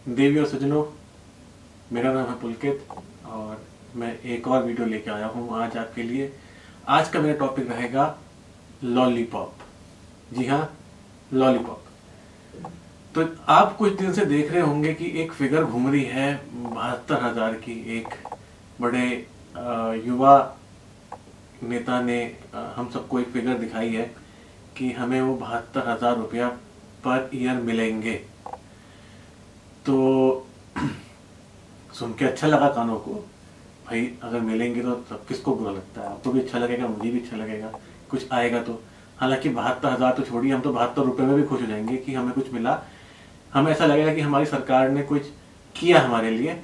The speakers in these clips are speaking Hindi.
देवी और सज्जनों, मेरा नाम है पुलकित और मैं एक और वीडियो लेके आया हूँ आज आपके लिए। आज का मेरा टॉपिक रहेगा लॉलीपॉप। जी हाँ, लॉलीपॉप। तो आप कुछ दिन से देख रहे होंगे कि एक फिगर घूम रही है 72,000 की। एक बड़े युवा नेता ने हम सबको एक फिगर दिखाई है कि हमें वो 72,000 रुपया पर ईयर मिलेंगे। तो सुन के अच्छा लगा कानों को। भाई अगर मिलेंगे तो सब किसको बुरा लगता है, आपको भी अच्छा लगेगा, मुझे भी अच्छा लगेगा, कुछ आएगा तो। हालांकि 72,000 तो छोड़िए, हम तो 72 रुपये में भी खुश हो जाएंगे कि हमें कुछ मिला। हमें ऐसा लगेगा कि हमारी सरकार ने कुछ किया हमारे लिए,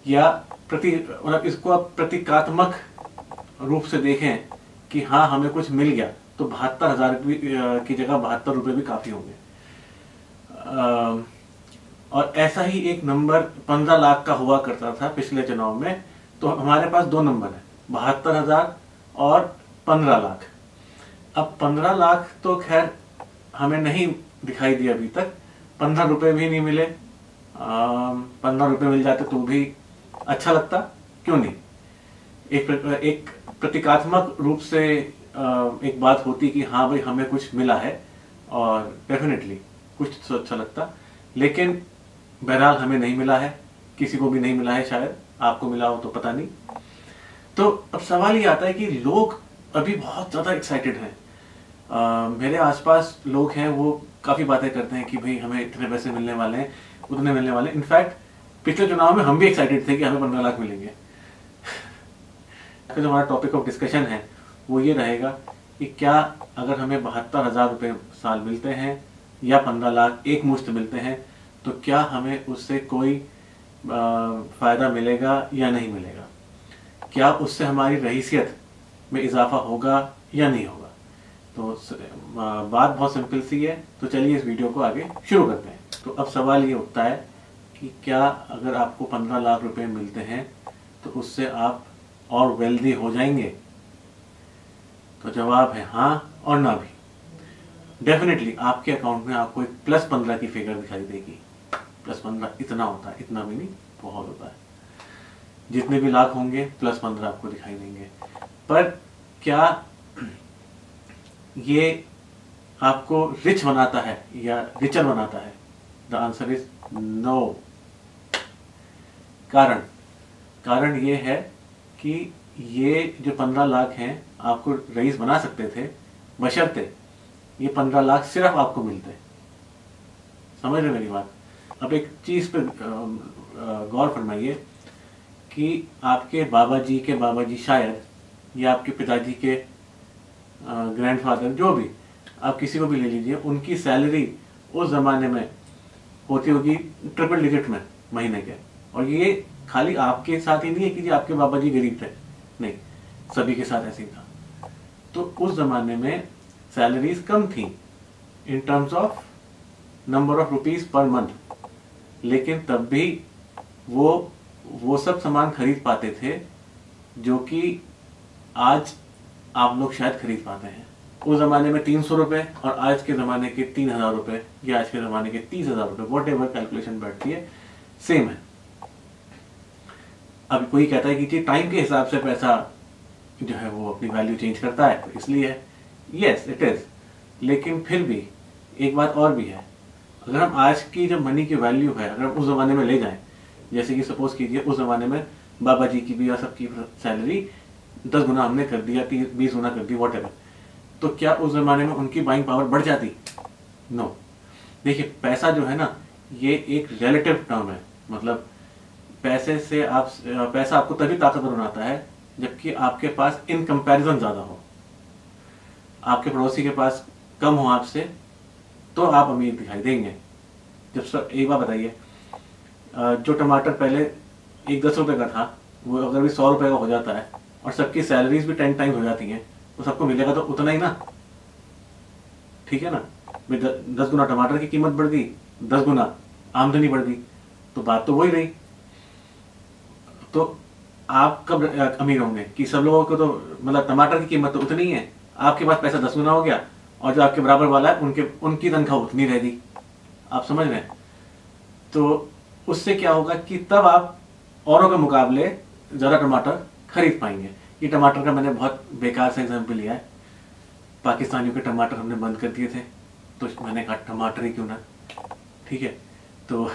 या मतलब इसको आप प्रतीकात्मक रूप से देखें कि हाँ हमें कुछ मिल गया, तो 72,000 की जगह 72 रुपये भी काफी होंगे। और ऐसा ही एक नंबर 15 लाख का हुआ करता था पिछले चुनाव में। तो हमारे पास दो नंबर है, 72,000 और 15 लाख। अब 15 लाख तो खैर हमें नहीं दिखाई दिया अभी तक, 15 रुपए भी नहीं मिले। 15 रुपए मिल जाते तो भी अच्छा लगता, क्यों नहीं। एक प्रतीकात्मक रूप से एक बात होती कि हाँ भाई हमें कुछ मिला है, और डेफिनेटली कुछ तो अच्छा लगता। लेकिन बहरहाल हमें नहीं मिला है, किसी को भी नहीं मिला है, शायद आपको मिला हो तो पता नहीं। तो अब सवाल ये आता है कि लोग अभी बहुत ज्यादा एक्साइटेड हैं। मेरे आसपास लोग हैं, वो काफी बातें करते हैं कि भाई हमें इतने पैसे मिलने वाले हैं, उतने मिलने वाले हैं। इनफैक्ट पिछले चुनाव में हम भी एक्साइटेड थे कि हमें 15 लाख मिलेंगे। जो हमारा टॉपिक ऑफ डिस्कशन है वो ये रहेगा कि क्या अगर हमें 72,000 रुपये साल मिलते हैं या 15 लाख एक मुश्त मिलते हैं, तो क्या हमें उससे कोई फायदा मिलेगा या नहीं मिलेगा। क्या उससे हमारी रईसियत में इजाफा होगा या नहीं होगा। तो बात बहुत सिंपल सी है। तो चलिए इस वीडियो को आगे शुरू करते हैं। तो अब सवाल ये उठता है कि क्या अगर आपको 15 लाख रुपए मिलते हैं तो उससे आप और वेल्दी हो जाएंगे। तो जवाब है हाँ और ना भी। डेफिनेटली आपके अकाउंट में आपको एक +15 की फिगर दिखाई देगी। +15 इतना होता है, इतना भी नहीं, बहुत होता है। जितने भी लाख होंगे +15 आपको दिखाई देंगे। पर क्या ये आपको रिच बनाता है या रिचर बनाता है? The answer is no. कारण ये है कि ये जो 15 लाख हैं आपको रईस बना सकते थे, बशर्ते ये 15 लाख सिर्फ आपको मिलते। समझ रहे मेरी बात। अब एक चीज पे गौर फरमाइए कि आपके बाबा जी शायद, या आपके पिताजी के ग्रैंडफादर, जो भी, आप किसी को भी ले लीजिए, उनकी सैलरी उस जमाने में होती होगी ट्रिपल डिजिट में महीने के। और ये खाली आपके साथ ही नहीं है कि जी आपके बाबा जी गरीब थे, नहीं, सभी के साथ ऐसे ही था। तो उस जमाने में सैलरीज कम थी in terms of number of rupees per month, लेकिन तब भी वो सब सामान खरीद पाते थे जो कि आज आप लोग शायद खरीद पाते हैं। उस जमाने में 300 रुपए और आज के जमाने के 3,000 रुपए, या आज के जमाने के 30,000 रुपए, वॉट एवर कैलकुलेशन बैठती है, सेम है। अब कोई कहता है कि जी टाइम के हिसाब से पैसा जो है वो अपनी वैल्यू चेंज करता है, तो इसलिए है। Yes it is. लेकिन फिर भी एक बात और भी है। अगर हम आज की जो मनी की वैल्यू है, अगर हम उस जमाने में ले जाएं, जैसे कि सपोज कीजिए उस जमाने में बाबा जी की भी या सबकी सैलरी 10 गुना हमने कर दिया, 20 गुना कर दी, वॉट एवर, तो क्या उस जमाने में उनकी बाइंग पावर बढ़ जाती? नो। देखिए पैसा जो है ना, ये एक रिलेटिव टर्म है। मतलब पैसा आपको तभी ताकतवर बनाता है जबकि आपके पास इन कंपैरिजन ज्यादा हो। आपके पड़ोसी के पास कम हो आपसे तो आप अमीर दिखाई देंगे। जब एक बात बताइए, जो टमाटर पहले 10 रुपए का था, वो अगर भी 100 रुपए का हो जाता है और सबकी सैलरीज भी 10 टाइम्स हो जाती हैं, तो सबको मिलेगा तो उतना ही ना। ठीक है ना। 10 गुना टमाटर की कीमत बढ़ गई, 10 गुना आमदनी बढ़ गई, तो बात तो वही रही। तो आप कब अमीर होंगे कि सब लोगों को तो मतलब टमाटर की कीमत तो उतनी ही है, आपके पास पैसा 10 गुना हो गया, और जो आपके बराबर वाला है उनकी तनख्वाह उतनी रह दी। आप समझ रहे हैं। तो उससे क्या होगा कि तब आप औरों के मुकाबले ज़्यादा टमाटर खरीद पाएंगे। ये टमाटर का मैंने बहुत बेकार सा एग्जाम्पल लिया है। पाकिस्तानियों के टमाटर हमने बंद कर दिए थे, तो मैंने कहा टमाटर ही क्यों ना, ठीक है। तो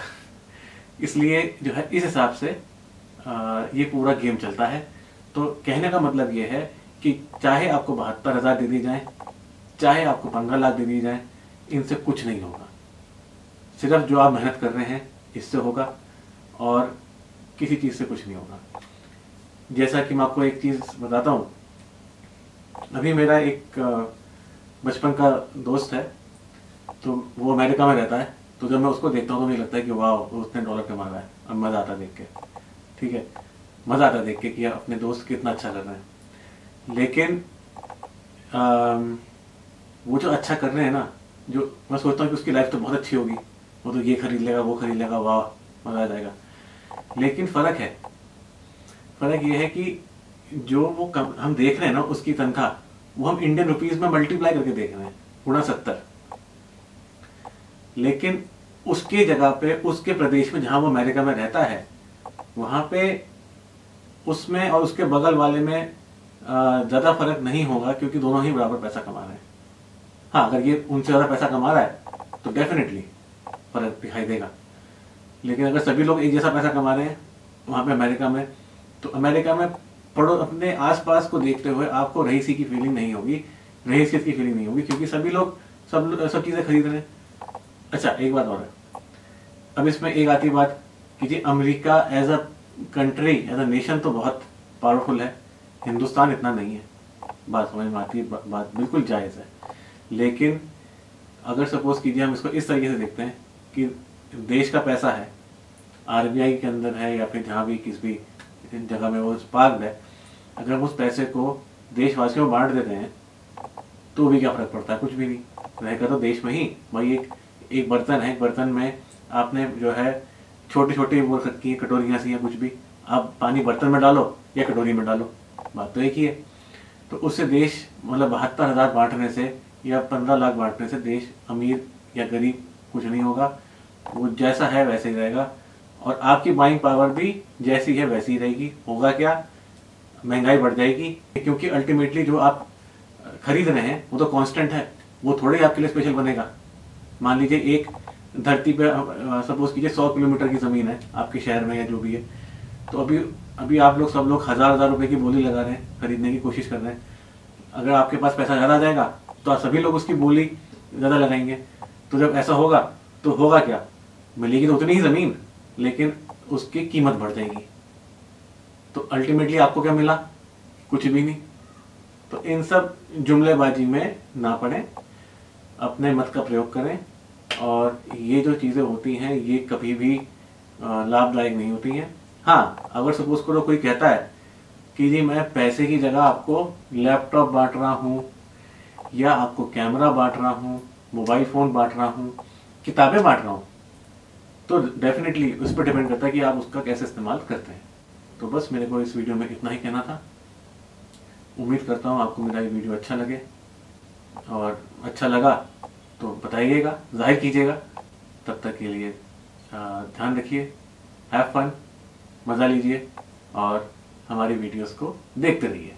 इसलिए जो है इस हिसाब से ये पूरा गेम चलता है। तो कहने का मतलब ये है कि चाहे आपको 72,000 दे दी जाए, चाहे आपको 15 लाख दे दी जाए, इनसे कुछ नहीं होगा। सिर्फ जो आप मेहनत कर रहे हैं इससे होगा, और किसी चीज़ से कुछ नहीं होगा। जैसा कि मैं आपको एक चीज़ बताता हूँ, अभी मेरा एक बचपन का दोस्त है, तो वो अमेरिका में रहता है। तो जब मैं उसको देखता हूँ तो मुझे लगता है कि वाह, उसने डॉलर कमा रहा है, और मज़ा आता देख के, ठीक है, मज़ा आता देख के कि अपने दोस्त कितना अच्छा कर रहे हैं। लेकिन वो जो अच्छा कर रहे हैं ना, जो मैं सोचता हूँ कि उसकी लाइफ तो बहुत अच्छी होगी, वो तो ये खरीद लेगा, वो खरीद लेगा, वाह मज़ा आ जाएगा। लेकिन फ़र्क ये है कि जो वो हम देख रहे हैं ना, उसकी तनख्वाह, वो हम इंडियन रुपीज़ में मल्टीप्लाई करके देख रहे हैं, गुणा 70। लेकिन उसके जगह पे, उसके प्रदेश में जहाँ वो अमेरिका में रहता है, वहाँ पे उसमें और उसके बगल वाले में ज़्यादा फर्क नहीं होगा, क्योंकि दोनों ही बराबर पैसा कमा रहे हैं। हाँ, अगर ये उनसे ज़्यादा पैसा कमा रहा है तो डेफिनेटली फर्क दिखाई देगा। लेकिन अगर सभी लोग एक जैसा पैसा कमा रहे हैं वहाँ पे अमेरिका में, तो अमेरिका में पड़ो अपने आसपास को देखते हुए आपको रईसी की फीलिंग नहीं होगी, रईसियत की फीलिंग नहीं होगी, क्योंकि सभी लोग सब चीज़ें खरीद रहे हैं। अच्छा, एक बात और है, अब इसमें एक आती बात कि जी America as a country, as a nation तो बहुत पावरफुल है, हिंदुस्तान इतना नहीं है। बात समझ में आती है, बात बिल्कुल जायज़ है। लेकिन अगर सपोज कीजिए हम इसको इस तरीके से देखते हैं कि देश का पैसा है, आरबीआई के अंदर है, या फिर जहाँ भी किसी भी जगह में वो पार्कड है, अगर हम उस पैसे को देशवासियों में बांट देते हैं तो भी क्या फ़र्क पड़ता है? कुछ भी नहीं। रहेगा तो देश में ही। भाई एक बर्तन है, एक बर्तन में आपने जो है छोटी छोटी वो रखी है, कटोरियाँ सी या कुछ भी, आप पानी बर्तन में डालो या कटोरी में डालो, बात तो एक ही है। तो उससे देश, मतलब 72,000 बांटने से या 15 लाख बांटने से देश अमीर या गरीब कुछ नहीं होगा। वो जैसा है वैसे ही रहेगा, और आपकी बाइंग पावर भी जैसी है वैसी ही रहेगी। होगा क्या? महंगाई बढ़ जाएगी, क्योंकि अल्टीमेटली जो आप खरीद रहे हैं वो तो कांस्टेंट है, वो थोड़े ही आपके लिए स्पेशल बनेगा। मान लीजिए एक धरती पे सपोज कीजिए 100 किलोमीटर की ज़मीन है आपके शहर में या जो भी है, तो अभी आप लोग सब लोग हज़ार रुपए की बोली लगा रहे हैं, खरीदने की कोशिश कर रहे हैं। अगर आपके पास पैसा ज़्यादा आ जाएगा तो सभी लोग उसकी बोली ज़्यादा लगाएंगे। तो जब ऐसा होगा तो होगा क्या? मिलेगी तो उतनी ही ज़मीन, लेकिन उसकी कीमत बढ़ जाएगी। तो अल्टीमेटली आपको क्या मिला? कुछ भी नहीं। तो इन सब जुमलेबाजी में ना पड़ें, अपने मत का प्रयोग करें, और ये जो चीज़ें होती हैं ये कभी भी लाभदायक नहीं होती हैं। हाँ, अगर सपोज करो कोई कहता है कि जी मैं पैसे की जगह आपको लैपटॉप बांट रहा हूँ, या आपको कैमरा बांट रहा हूँ, मोबाइल फ़ोन बांट रहा हूँ, किताबें बांट रहा हूँ, तो डेफिनेटली उस पर डिपेंड करता है कि आप उसका कैसे इस्तेमाल करते हैं। तो बस मेरे को इस वीडियो में इतना ही कहना था। उम्मीद करता हूँ आपको मेरा ये वीडियो अच्छा लगे, और अच्छा लगा तो बताइएगा, जाहिर कीजिएगा। तब तक के लिए ध्यान रखिए, हैव फन, मज़ा लीजिए, और हमारी वीडियोस को देखते रहिए।